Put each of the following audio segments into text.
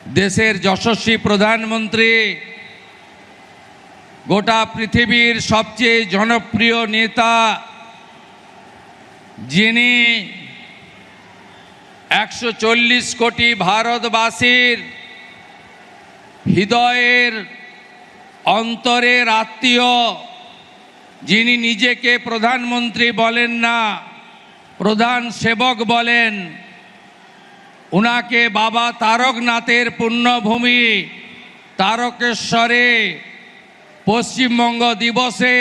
দেশের যশস্বী প্রধানমন্ত্রী, গোটা পৃথিবীর সবচেয়ে জনপ্রিয় নেতা, যিনি 140 কোটি ভারতবাসীর হৃদয়ের অন্তরের আত্মীয়, যিনি নিজেকে প্রধানমন্ত্রী বলেন না, প্রধান সেবক বলেন, উনাকে বাবা তারকনাথের পুণ্যভূমি তারকেশ্বরে পশ্চিমবঙ্গ দিবসে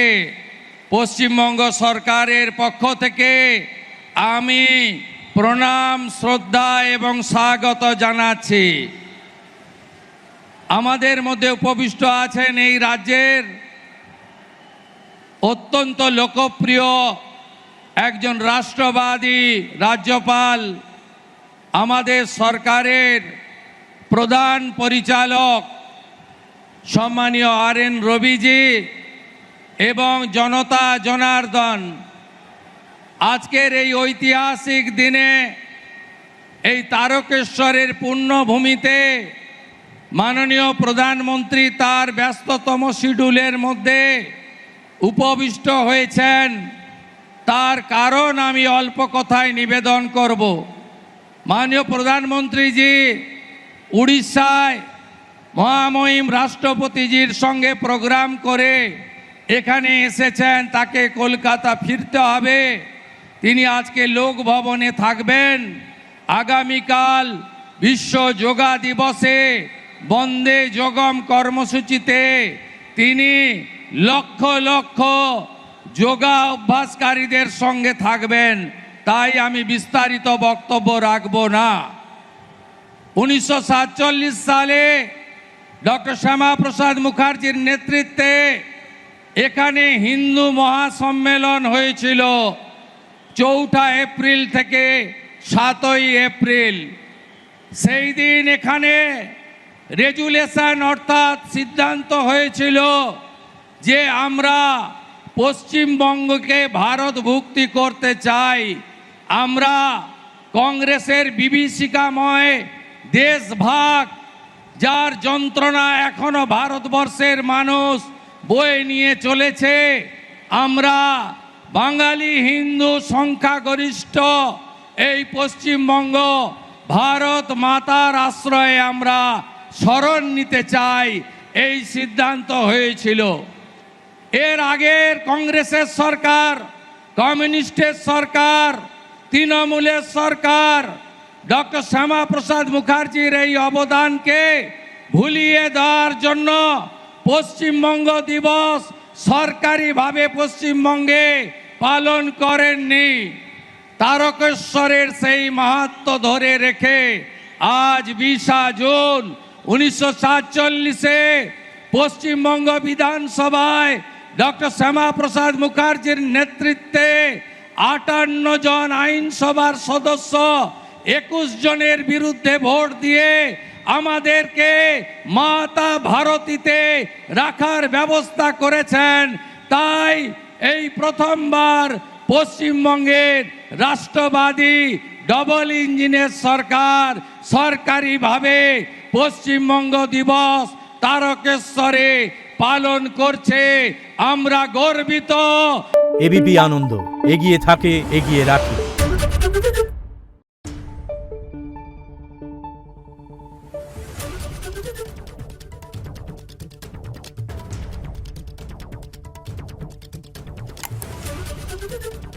পশ্চিমবঙ্গ সরকারের পক্ষ থেকে আমি প্রণাম, শ্রদ্ধা এবং স্বাগত জানাচ্ছি। আমাদের মধ্যে উপবিষ্ট আছেন এই রাজ্যের অত্যন্ত লোকপ্রিয় একজন রাষ্ট্রবাদী রাজ্যপাল, আমাদের সরকারের প্রধান পরিচালক সম্মানীয় RN রবিজি এবং জনতা জনার্দন। আজকের এই ঐতিহাসিক দিনে এই তারকেশ্বরের পুণ্যভূমিতে মাননীয় প্রধানমন্ত্রী তার ব্যস্ততম শিডিউলের মধ্যে উপবিষ্ট হয়েছেন, তার কারণ আমি অল্প কথায় নিবেদন করব। মাননীয় প্রধানমন্ত্রীজি উড়িষ্যায় মহামহিম রাষ্ট্রপতিজির সঙ্গে প্রোগ্রাম করে এখানে এসেছেন, তাকে কলকাতা ফিরতে হবে। তিনি আজকে লোক ভবনে থাকবেন। আগামীকাল বিশ্ব যোগা দিবসে বন্দে যোগম কর্মসূচিতে তিনি লক্ষ লক্ষ যোগা অভ্যাসকারীদের সঙ্গে থাকবেন। তাই আমি বিস্তারিত বক্তব্য রাখব না। 1947 সালে ডক্টর শ্যামাপ্রসাদ মুখার্জির নেতৃত্বে এখানে হিন্দু মহাসম্মেলন হয়েছিল 4 এপ্রিল থেকে 7 এপ্রিল। সেই দিন এখানে রেজুলেশন অর্থাৎ সিদ্ধান্ত হয়েছিল যে আমরা পশ্চিমবঙ্গকে ভারতভুক্তি করতে চাই। আমরা কংগ্রেসের বিভীষিকাময় দেশভাগ, যার যন্ত্রণা এখনো ভারতবর্ষের মানুষ বয়ে নিয়ে চলেছে, আমরা বাঙালি হিন্দু সংখ্যাগরিষ্ঠ এই পশ্চিমবঙ্গ ভারত মাতার আশ্রয়ে আমরা শরণ নিতে চাই, এই সিদ্ধান্ত হয়েছিল। এর আগের কংগ্রেসের সরকার, কমিউনিস্টের সরকার, তৃণমূলের সরকার ডক্টর শ্যামাপ্রসাদ মুখার্জির এই অবদানকে ভুলিয়ে দেওয়ার জন্য পশ্চিমবঙ্গ দিবস সরকারিভাবে পশ্চিমবঙ্গে পালন করেননি। তারকেশ্বরের সেই মাহাত্ম্য ধরে রেখে আজ 20 জুন 1947-এ পশ্চিমবঙ্গ বিধানসভায় ডক্টর শ্যামাপ্রসাদ মুখার্জির নেতৃত্বে 58 জন আইনসভার সদস্য 21 জনের বিরুদ্ধে ভোট দিয়ে আমাদেরকে মাতা ভারতীতে রাখার ব্যবস্থা করেছেন। তাই এই প্রথমবার পশ্চিমবঙ্গের রাষ্ট্রবাদী ডবল ইঞ্জিনের সরকার সরকারিভাবে পশ্চিমবঙ্গ দিবস তারকেশ্বরে পালন করছে। আমরা গর্বিত। এবিপি আনন্দ, এগিয়ে থাকে, এগিয়ে রাখে। Thank you.